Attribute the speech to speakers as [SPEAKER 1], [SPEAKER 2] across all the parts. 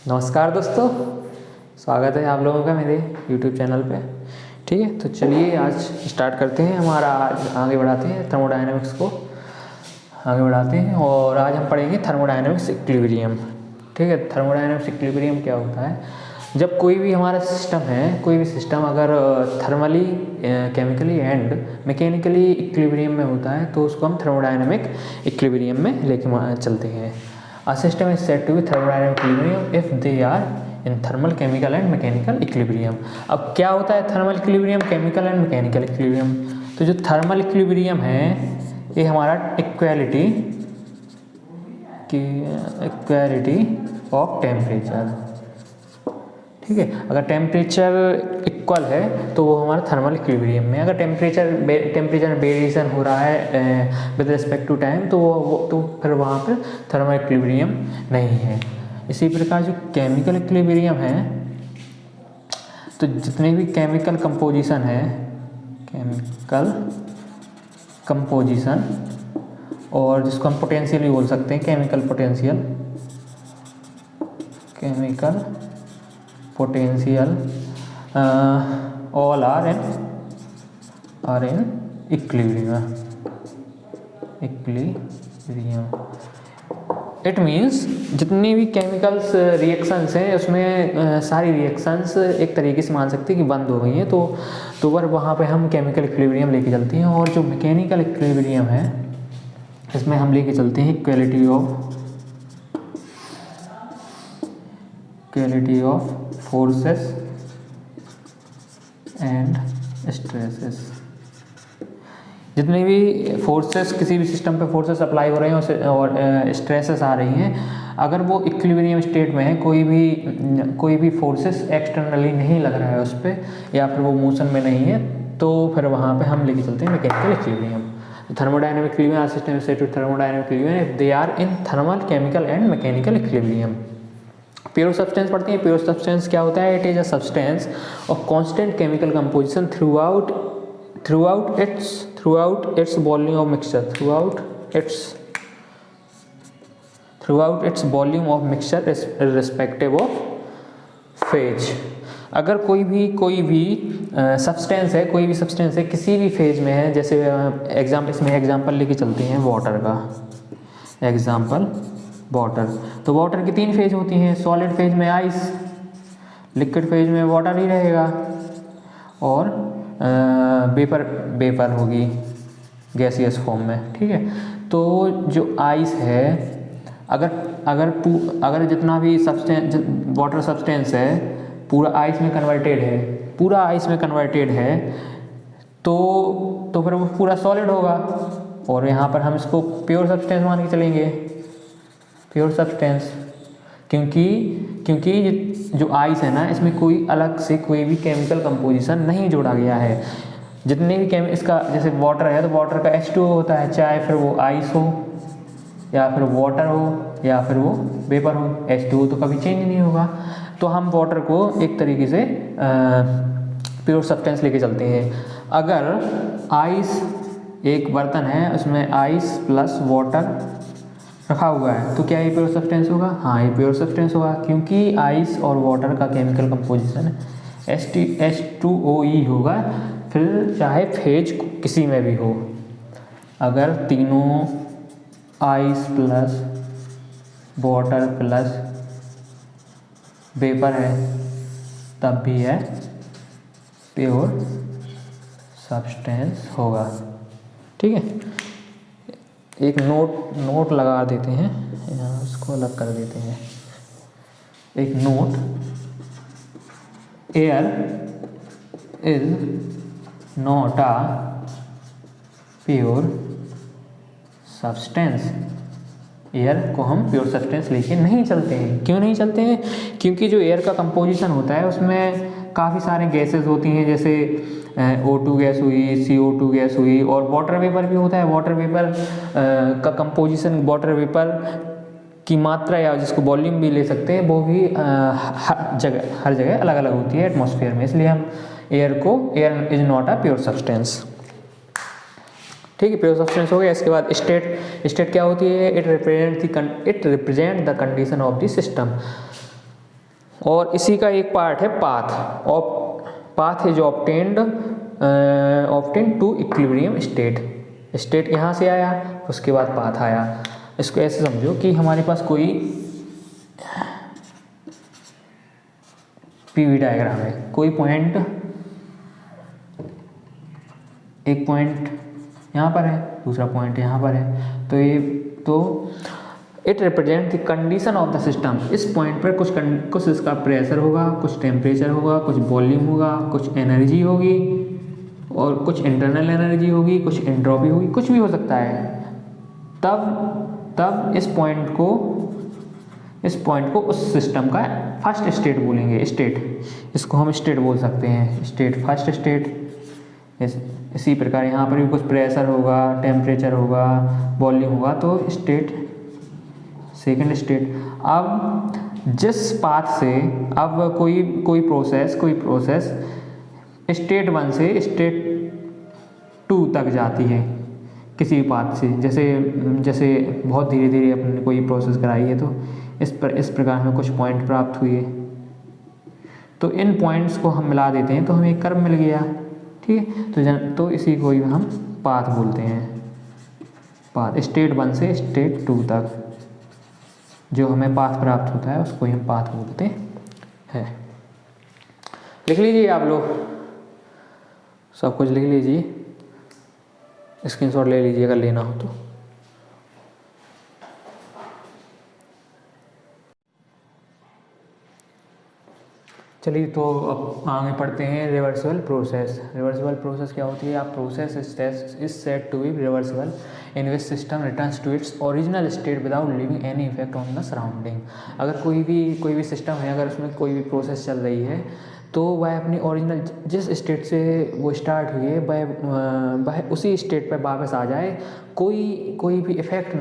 [SPEAKER 1] नमस्कार दोस्तों, स्वागत है आप लोगों का मेरे YouTube चैनल पे। ठीक है, तो चलिए आज स्टार्ट करते हैं। हमारा आज आगे बढ़ाते हैं, थर्मोडायनेमिक्स को आगे बढ़ाते हैं और आज हम पढ़ेंगे थर्मोडायनेमिक्स इक्विलिब्रियम। ठीक है, थर्मोडायनेमिक्स इक्विलिब्रियम क्या होता है? जब कोई भी हमारा सिस्टम है, कोई भी सिस्टम अगर thermally, chemically and mechanically equilibrium में होता है तो उसको हम थर्मोडायनेमिक इक्विलिब्रियम में लेके चलते हैं। A system is said to be thermodynamic equilibrium if they are in thermal, chemical and mechanical equilibrium। अब क्या होता है thermal equilibrium, chemical and mechanical equilibrium? तो जो थर्मल इक्विलिब्रियम है ये हमारा इक्वालिटी ऑफ टेम्परेचर। ठीक है, अगर टेम्परेचर इक्वल है तो वो हमारा थर्मल इक्विलिब्रियम में। अगर टेम्परेचर वेरिएशन हो रहा है विद रिस्पेक्ट टू टाइम तो तो फिर वहाँ पर थर्मल इक्विलिब्रियम नहीं है। इसी प्रकार जो केमिकल इक्विलिब्रियम है, तो जितने भी केमिकल कंपोजिशन है, केमिकल कंपोजिशन और जिसको हम पोटेंशियल भी बोल सकते हैं, chemical potential all are in equilibrium। It means जितनी भी केमिकल्स रिएक्शंस हैं उसमें सारी रिएक्शंस एक तरीके से मान सकते हैं कि बंद हो गई हैं, तो वहाँ पे हम केमिकल इक्विलिब्रियम लेके चलते हैं। और जो मैकेनिकल इक्विलिब्रियम है इसमें हम लेके चलते हैं equality of forces and stresses. जितने भी फोर्सेस, किसी भी सिस्टम पे फोर्सेस अप्लाई हो रहे हैं और स्ट्रेसेस आ रही हैं, अगर वो इक्विलिब्रियम स्टेट में है, कोई भी फोर्सेस एक्सटर्नली नहीं लग रहा है उस पर, या फिर वो मोशन में नहीं है, तो फिर वहाँ पे हम लेके चलते हैं mechanical equilibrium. Thermodynamic equilibrium system set to thermodynamic equilibrium if they are in thermal, chemical and mechanical equilibrium. Pure substance पढ़ते हैं। प्योर सब्सटेंस क्या होता है? It is a substance of constant chemical composition throughout its volume of mixture, throughout its volume of mixture respective of phase. अगर कोई भी substance है, किसी भी फेज में है, जैसे इसमें एग्जांपल लेके चलते हैं वाटर का एग्जांपल। तो वाटर की 3 फेज होती हैं। सॉलिड फेज में आइस, लिक्विड फेज में वाटर ही रहेगा, और वेपर होगी गैसियस फॉर्म में। ठीक है, तो जो आइस है, अगर जितना भी वाटर सब्सटेंस है पूरा आइस में कन्वर्टेड है, तो फिर वो पूरा सॉलिड होगा, और यहाँ पर हम इसको प्योर सब्सटेंस मान के चलेंगे। प्योर सब्सटेंस क्योंकि जो आइस है ना, इसमें कोई अलग से कोई भी केमिकल कंपोजिशन नहीं जोड़ा गया है। जितने भी इसका, जैसे वाटर है तो वाटर का H2O होता है, चाहे फिर वो आइस हो या फिर वाटर हो या फिर वो वेपर हो, H2O तो कभी चेंज नहीं होगा। तो हम वाटर को एक तरीके से प्योर सब्सटेंस लेके चलते हैं। अगर आइस, एक बर्तन है उसमें आइस प्लस वाटर रखा हुआ है, तो क्या ये प्योर सब्सटेंस होगा? हाँ, ये प्योर सब्सटेंस होगा, क्योंकि आइस और वाटर का केमिकल कंपोजिशन H2OE होगा, फिर चाहे फेज किसी में भी हो। अगर तीनों ice plus water plus vapour है तब भी है प्योर सब्सटेंस होगा। ठीक है, एक नोट लगा देते हैं, यहाँ इसको अलग कर देते हैं। एक note, air is not a pure substance. Air को हम प्योर सब्सटेंस लेके नहीं चलते हैं। क्यों नहीं चलते हैं? क्योंकि जो एयर का कंपोजिशन होता है उसमें काफ़ी सारे गैसेस होती हैं, जैसे O2 गैस हुई, CO2 गैस हुई, और वाटर वेपर भी होता है। वाटर वेपर का कंपोजिशन, वाटर वेपर की मात्रा या जिसको वॉल्यूम भी ले सकते हैं, वो भी हर जगह अलग अलग होती है एटमॉस्फेयर में। इसलिए हम air is not a pure substance. ठीक है, प्योर सब्सटेंस हो गया। इसके बाद स्टेट क्या होती है? It represent the condition of the system. और इसी का एक पार्ट है path. Path is obtained to equilibrium state यहाँ से आया, उसके बाद पाथ आया। इसको ऐसे समझो कि हमारे पास कोई पीवी डायग्राम है, कोई पॉइंट, एक पॉइंट यहाँ पर है, दूसरा पॉइंट यहाँ पर है, तो it represent the condition of the system. इस पॉइंट पर कुछ इसका प्रेशर होगा, कुछ टेम्परेचर होगा, कुछ वॉल्यूम होगा, कुछ एनर्जी होगी और कुछ इंटरनल एनर्जी होगी, कुछ एंट्रोपी होगी, कुछ भी हो सकता है। तब इस पॉइंट को उस सिस्टम का फर्स्ट स्टेट बोलेंगे। इसको हम स्टेट बोल सकते हैं, फर्स्ट स्टेट। इसी प्रकार यहाँ पर भी कुछ प्रेशर होगा, टेम्परेचर होगा, वॉल्यूम होगा, तो सेकंड स्टेट। अब जिस पाथ से अब कोई प्रोसेस स्टेट 1 से स्टेट 2 तक जाती है किसी पाथ से, जैसे बहुत धीरे धीरे अपने कोई प्रोसेस कराई है, तो इस प्रकार हमें कुछ पॉइंट प्राप्त हुए, तो इन पॉइंट्स को हम मिला देते हैं तो हमें एक कर्व मिल गया। ठीक है, तो इसी को ही हम पाथ बोलते हैं। पाथ स्टेट 1 से स्टेट 2 तक जो हमें पाथ प्राप्त होता है उसको ही हम पाथ बोलते हैं। लिख लीजिए आप लोग, सब कुछ लिख लीजिए, स्क्रीनशॉट ले लीजिए अगर लेना हो तो। चलिए तो अब आगे पढ़ते हैं रिवर्सिबल प्रोसेस। रिवर्सिबल प्रोसेस क्या होती है? आप process is said to be reversible in which system returns to its original state without leaving any effect on the surrounding. अगर कोई भी सिस्टम है, अगर उसमें कोई भी प्रोसेस चल रही है तो वह अपनी ओरिजिनल जिस स्टेट से वो स्टार्ट हुई है वह उसी स्टेट पर वापस आ जाए, कोई भी इफेक्ट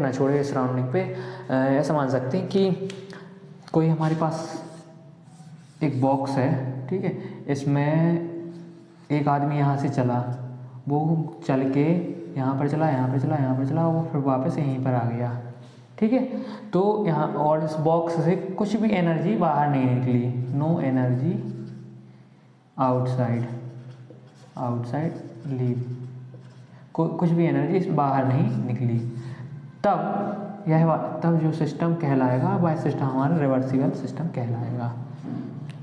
[SPEAKER 1] ना छोड़े सराउंडिंग पे। ऐसा मान सकते हैं कि कोई हमारे पास एक बॉक्स है, ठीक है, इसमें एक आदमी यहाँ से चला, वो चल के यहाँ पर चला, वो फिर वापस यहीं पर आ गया। ठीक है, तो यहाँ और इस बॉक्स से कुछ भी एनर्जी बाहर नहीं निकली, नो एनर्जी आउटसाइड लीव, कुछ भी एनर्जी बाहर नहीं निकली। तब जो सिस्टम कहलाएगा वह सिस्टम हमारा रिवर्सिबल सिस्टम कहलाएगा।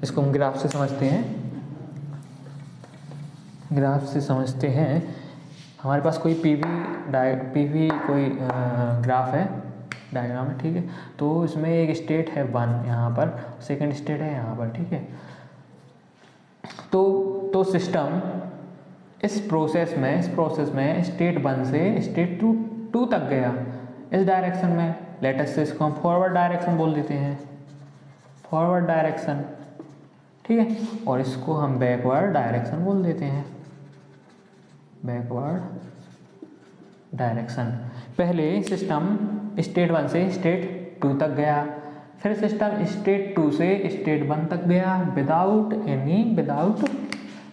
[SPEAKER 1] इसको हम ग्राफ से समझते हैं। हमारे पास कोई पीवी कोई ग्राफ है, डायग्राम है, ठीक है। तो इसमें एक स्टेट है 1 यहाँ पर, सेकंड स्टेट है यहाँ पर, ठीक है। तो सिस्टम इस प्रोसेस में स्टेट 1 से स्टेट 2 तक गया इस डायरेक्शन में। लेटेस्ट से इसको हम फॉरवर्ड डायरेक्शन बोल देते हैं, फॉरवर्ड डायरेक्शन, ठीक है। और इसको हम बैकवर्ड डायरेक्शन बोल देते हैं, बैकवर्ड डायरेक्शन। पहले सिस्टम स्टेट 1 से स्टेट 2 तक गया, फिर सिस्टम स्टेट 2 से स्टेट 1 तक गया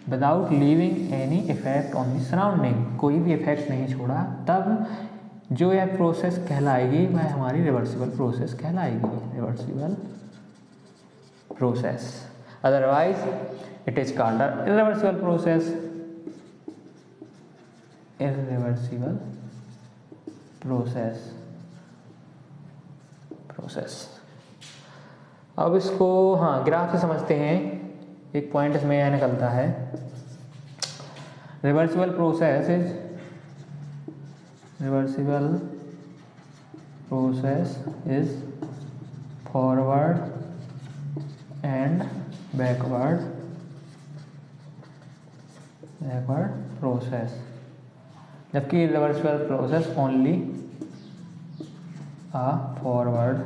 [SPEAKER 1] without leaving any effect on the surrounding, कोई भी इफेक्ट नहीं छोड़ा। तब जो यह प्रोसेस कहलाएगी वह हमारी रिवर्सिबल प्रोसेस कहलाएगी, reversible process. Otherwise, it is called an irreversible process. Irreversible process. अब इसको ग्राफ से समझते हैं। एक पॉइंट इसमें यह निकलता है, reversible process is forward and backward process, जबकि reversible process only a forward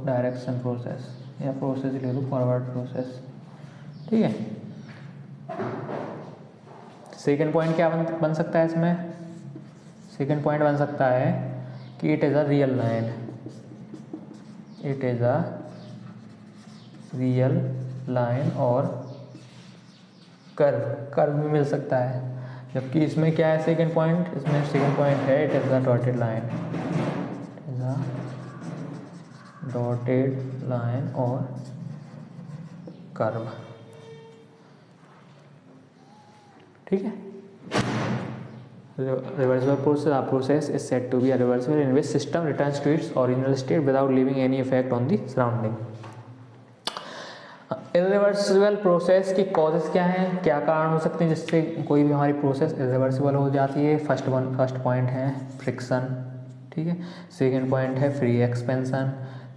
[SPEAKER 1] direction process, या प्रोसेस ले लो फॉरवर्ड प्रोसेस, ठीक है। सेकेंड पॉइंट क्या बन सकता है इसमें? सेकेंड पॉइंट बन सकता है कि it is a real line, it is a real line और कर्व भी मिल सकता है। जबकि इसमें क्या है सेकेंड पॉइंट? इसमें सेकेंड पॉइंट है it is a dotted line, dotted line और कर्व। ठीक है, reversible process is said to be a reversible in which system returns to its original state without leaving any effect on the surrounding। Irreversible process की causes क्या हैं, क्या कारण हो सकते हैं जिससे कोई भी हमारी प्रोसेस इरिवर्सिबल हो जाती है। फर्स्ट पॉइंट है फ्रिक्शन, ठीक है। सेकंड पॉइंट है फ्री एक्सपेंशन।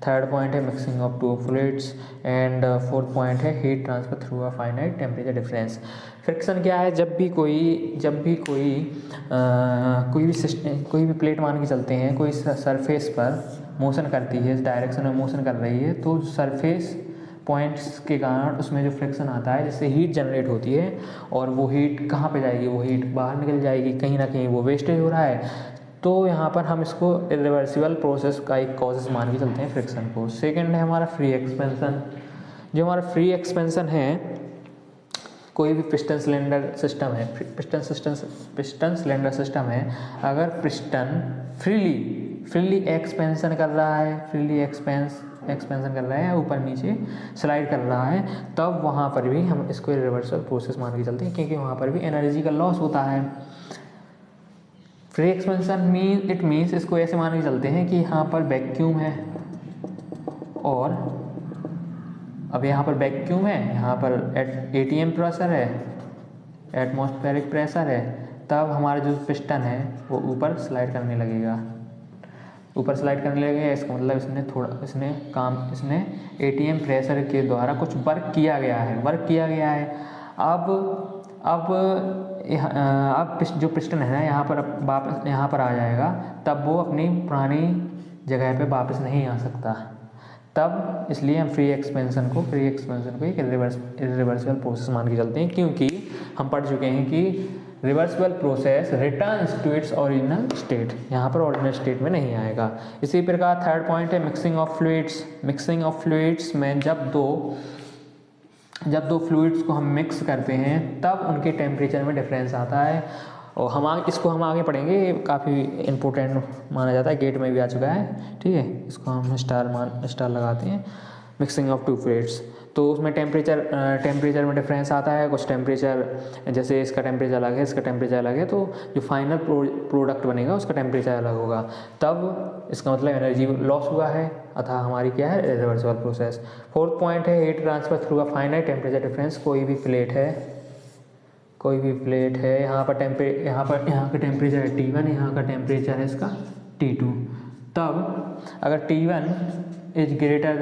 [SPEAKER 1] थर्ड पॉइंट है mixing of two fluids and fourth point है heat transfer through a finite temperature difference. Friction क्या है, जब भी कोई भी प्लेट मान के चलते हैं, कोई सरफेस पर मोशन करती है, इस डायरेक्शन में मोशन कर रही है, तो सरफेस पॉइंट्स के कारण उसमें जो फ्रिक्शन आता है जिससे हीट जनरेट होती है, और वो हीट कहाँ पे जाएगी, वो हीट बाहर निकल जाएगी, कहीं ना कहीं वो वेस्टेज हो रहा है। तो यहाँ पर हम इसको इरिवर्सिबल प्रोसेस का एक कॉजेस मान के चलते हैं फ्रिक्शन को। सेकंड है हमारा फ्री एक्सपेंशन। जो हमारा फ्री एक्सपेंशन है, कोई भी पिस्टन सिलेंडर सिस्टम है, पिस्टन सिलेंडर सिस्टम है, अगर पिस्टन फ्रीली एक्सपेंशन कर रहा है, एक्सपेंशन कर रहा है, ऊपर नीचे स्लाइड कर रहा है, तब वहाँ पर भी हम इसको रिवर्सल प्रोसेस मान के चलते हैं, क्योंकि वहाँ पर भी एनर्जी का लॉस होता है। फ्री एक्सपेंशन मीन्स इसको ऐसे मान के चलते हैं कि यहाँ पर वैक्यूम है, और अब यहाँ पर वैक्यूम है, यहाँ पर एटीएम प्रेशर है, एटमॉस्फेरिक प्रेशर है, तब हमारा जो पिस्टन है वो ऊपर स्लाइड करने लगेगा। इसका मतलब इसने एटीएम प्रेशर के द्वारा कुछ वर्क किया गया है। अब जो पिस्टन है यहाँ पर वापस यहाँ पर आ जाएगा, तब वो अपनी पुरानी जगह पे वापस नहीं आ सकता। तब इसलिए हम फ्री एक्सपेंशन को एक इरिवर्सिबल प्रोसेस मान के चलते हैं, क्योंकि हम पढ़ चुके हैं कि reversible process returns to its original state, यहाँ पर ओरिजिनल स्टेट में नहीं आएगा। इसी प्रकार थर्ड पॉइंट है मिक्सिंग ऑफ फ्लूइड्स में जब दो फ्लूइड्स को हम मिक्स करते हैं तब उनके टेम्परेचर में डिफरेंस आता है, और इसको हम आगे पढ़ेंगे, काफ़ी इंपॉर्टेंट माना जाता है, गेट में भी आ चुका है। ठीक है, इसको हम स्टार लगाते हैं। मिक्सिंग ऑफ टू फ्लूइड्स, तो उसमें टेम्परेचर में डिफरेंस आता है। कुछ टेम्परेचर, जैसे इसका टेम्परेचर अलग है, इसका टेम्परेचर अलग है, तो जो फाइनल प्रोडक्ट बनेगा उसका टेम्परेचर अलग होगा, तब इसका मतलब एनर्जी लॉस हुआ है, अतः हमारी क्या है, रिवर्सिबल प्रोसेस। फोर्थ पॉइंट है heat transfer through a finite temperature difference. कोई भी प्लेट है, यहाँ का टेम्परेचर है T1, यहाँ का टेम्परेचर है इसका T2। तब अगर T1 is greater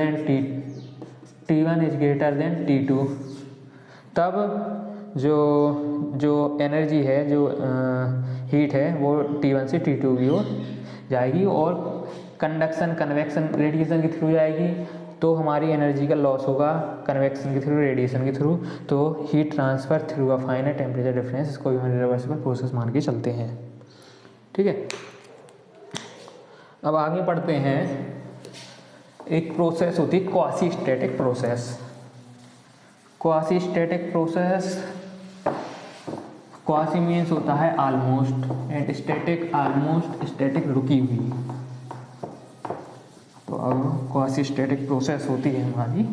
[SPEAKER 1] than T2, तब जो एनर्जी है, जो हीट है, वो T1 से T2 की ओर जाएगी, और कन्वेक्शन रेडिएशन के थ्रू जाएगी, तो हमारी एनर्जी का लॉस होगा कन्वेक्शन के थ्रू, रेडिएशन के थ्रू। तो heat transfer through a finite temperature difference, इसको भी हम रिवर्सिबल प्रोसेस मान के चलते हैं। ठीक है, अब आगे पढ़ते हैं। एक प्रोसेस होती है quasi static process. Quasi means होता है ऑलमोस्ट, एंड स्टैटिक रुकी हुई। तो अब क्वासी स्टैटिक प्रोसेस होती है हमारी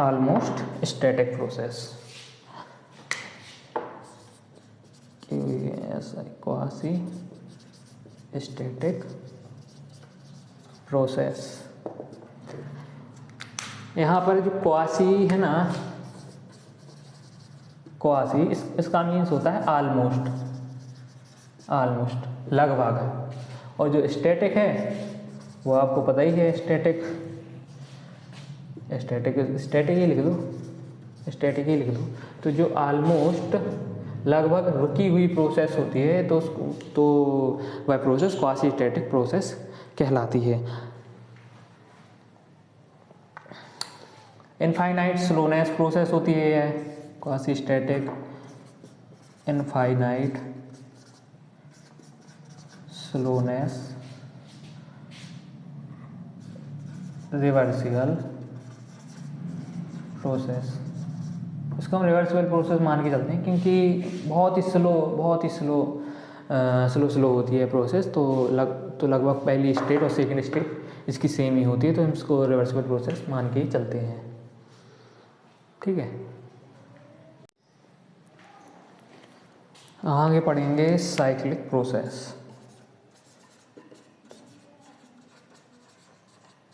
[SPEAKER 1] almost static process. Quasi static process, यहाँ पर जो क्वासी है ना, क्वासी इसका मीन्स होता है ऑलमोस्ट लगभग, और जो स्टैटिक है वो आपको पता ही है, स्टैटिक ही लिख दो। तो जो ऑलमोस्ट लगभग रुकी हुई प्रोसेस होती है, तो वह प्रोसेस क्वासी स्टैटिक प्रोसेस कहलाती है। इनफाइनाइट स्लोनेस प्रोसेस होती है यह quasi static. Infinite slowness reversible process, इसको हम रिवर्सिबल प्रोसेस मान के चलते हैं, क्योंकि बहुत ही स्लो होती है प्रोसेस। तो लगभग पहली स्टेट और सेकंड स्टेट इसकी सेम ही होती है, तो हम इसको रिवर्सिबल प्रोसेस मान के ही चलते हैं। ठीक है, आगे पढ़ेंगे साइक्लिक प्रोसेस।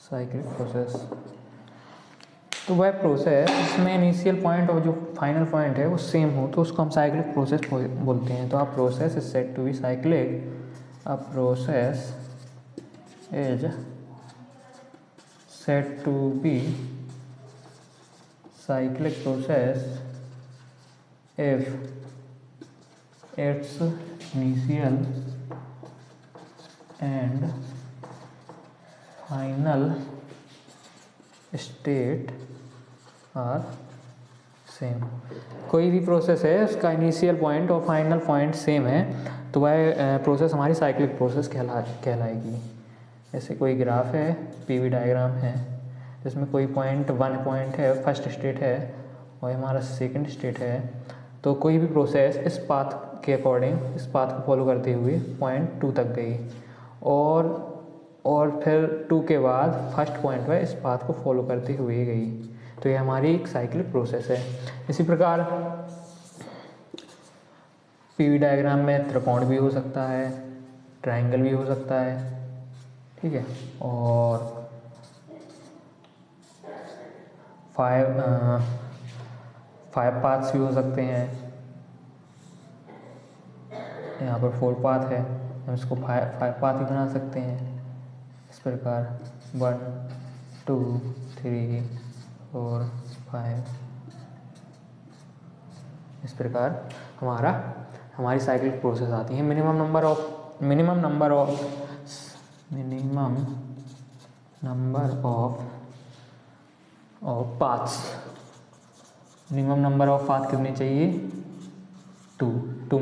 [SPEAKER 1] साइक्लिक प्रोसेस तो वह प्रोसेस जिसमें इनिशियल पॉइंट और जो फाइनल पॉइंट है वो सेम हो, तो उसको हम साइक्लिक प्रोसेस बोलते हैं। तो a process is said to be cyclic, a process is said to be cyclic process if its initial and final state are same. कोई भी प्रोसेस है उसका इनिशियल पॉइंट और फाइनल पॉइंट सेम है तो वह प्रोसेस हमारी साइक्लिक प्रोसेस कहलाएगी। जैसे कोई ग्राफ है, पीवी डायग्राम है, जिसमें कोई पॉइंट 1 पॉइंट है, फर्स्ट स्टेट है और हमारा सेकंड स्टेट है, तो कोई भी प्रोसेस इस पाथ के अकॉर्डिंग, इस पाथ को फॉलो करते हुए पॉइंट 2 तक गई और फिर 2 के बाद फर्स्ट पॉइंट पर इस पाथ को फॉलो करते हुए गई, तो ये हमारी एक साइक्लिक प्रोसेस है। इसी प्रकार पीवी डायग्राम में त्रिकोण भी हो सकता है, ट्रायंगल भी हो सकता है, ठीक है, और 5 पाथ्स भी हो सकते हैं। यहाँ पर 4 पाथ है, हम इसको 5 पाथ ही बना सकते हैं। इस प्रकार 1 2 3 4 5, इस प्रकार हमारी साइक्लिक प्रोसेस आती है। Minimum number of paths, minimum number of path कितने चाहिए? 2 to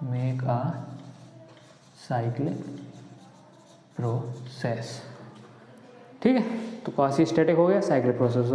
[SPEAKER 1] make a cyclic process. ठीक है, तो क्वासी स्टैटिक हो गया, साइक्लिक प्रोसेस